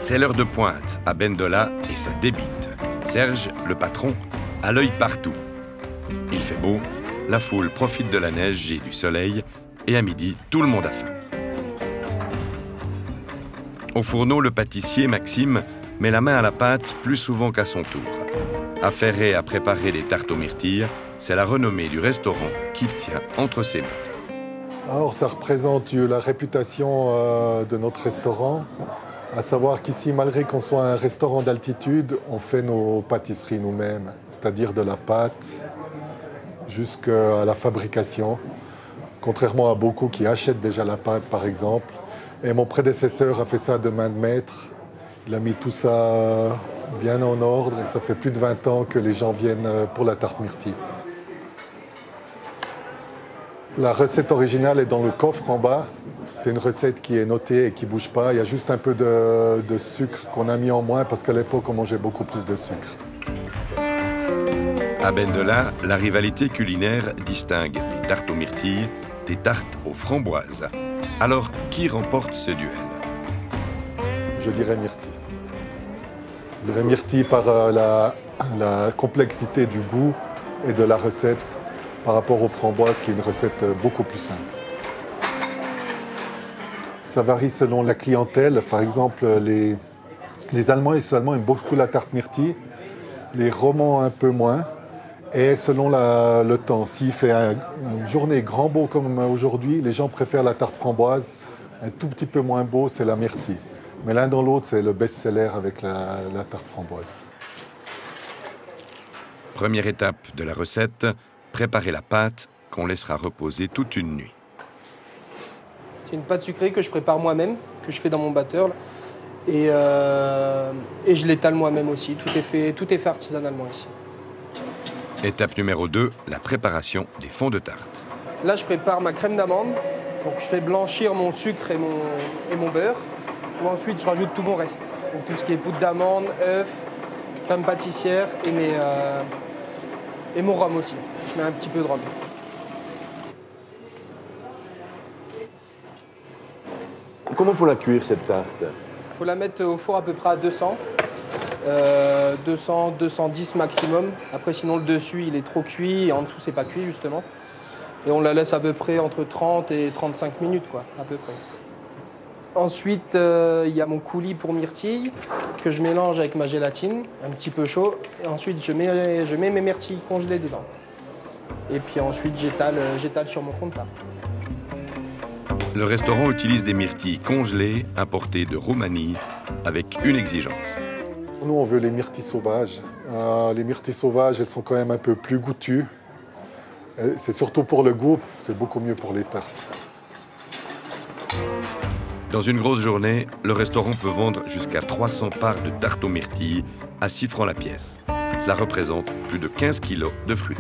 C'est l'heure de pointe à Bendola et ça débite. Serge, le patron, a l'œil partout. Il fait beau, la foule profite de la neige et du soleil, et à midi, tout le monde a faim. Au fourneau, le pâtissier, Maxime, met la main à la pâte plus souvent qu'à son tour. Affairé à préparer des tartes aux myrtilles, c'est la renommée du restaurant qu'il tient entre ses mains. Alors, ça représente la réputation de notre restaurant, à savoir qu'ici, malgré qu'on soit un restaurant d'altitude, on fait nos pâtisseries nous-mêmes, c'est-à-dire de la pâte jusqu'à la fabrication, contrairement à beaucoup qui achètent déjà la pâte, par exemple. Et mon prédécesseur a fait ça de main de maître. Il a mis tout ça bien en ordre et ça fait plus de 20 ans que les gens viennent pour la tarte myrtille. La recette originale est dans le coffre en bas. C'est une recette qui est notée et qui ne bouge pas. Il y a juste un peu de sucre qu'on a mis en moins parce qu'à l'époque, on mangeait beaucoup plus de sucre. À Bendola, la rivalité culinaire distingue les tartes aux myrtilles des tartes aux framboises. Alors, qui remporte ce duel? Je dirais myrtille. Je dirais myrtille par la complexité du goût et de la recette par rapport aux framboises, qui est une recette beaucoup plus simple. Ça varie selon la clientèle. Par exemple, les Allemands aiment beaucoup la tarte myrtille, les Romands un peu moins. Et selon le temps, s'il fait une journée grand beau comme aujourd'hui, les gens préfèrent la tarte framboise. Un tout petit peu moins beau, c'est la myrtille. Mais l'un dans l'autre, c'est le best-seller avec la tarte framboise. Première étape de la recette, préparer la pâte qu'on laissera reposer toute une nuit. C'est une pâte sucrée que je prépare moi-même, que je fais dans mon batteur. Là. Et je l'étale moi-même aussi. Tout est fait artisanalement ici. Étape numéro 2, la préparation des fonds de tarte. Là, je prépare ma crème d'amande. Donc, je fais blanchir mon sucre et mon beurre. Ensuite, je rajoute tout mon reste. Donc, tout ce qui est poudre d'amande, œufs, crème pâtissière et mon rhum aussi. Je mets un petit peu de rhum. Comment faut la cuire, cette tarte? Il faut la mettre au four à peu près à 200. 200, 210 maximum. Après, sinon, le dessus, il est trop cuit et en dessous, c'est pas cuit, justement. Et on la laisse à peu près entre 30 et 35 minutes, quoi, à peu près. Ensuite, il y a mon coulis pour myrtilles que je mélange avec ma gélatine, un petit peu chaud. Et ensuite, je mets mes myrtilles congelées dedans. Et puis ensuite, j'étale sur mon fond de tarte. Le restaurant utilise des myrtilles congelées importées de Roumanie avec une exigence. Nous, on veut les myrtilles sauvages. Les myrtilles sauvages, elles sont quand même un peu plus goûtues. C'est surtout pour le goût, c'est beaucoup mieux pour les tartes. Dans une grosse journée, le restaurant peut vendre jusqu'à 300 parts de tarte aux myrtilles à 6 francs la pièce. Cela représente plus de 15 kilos de fruits.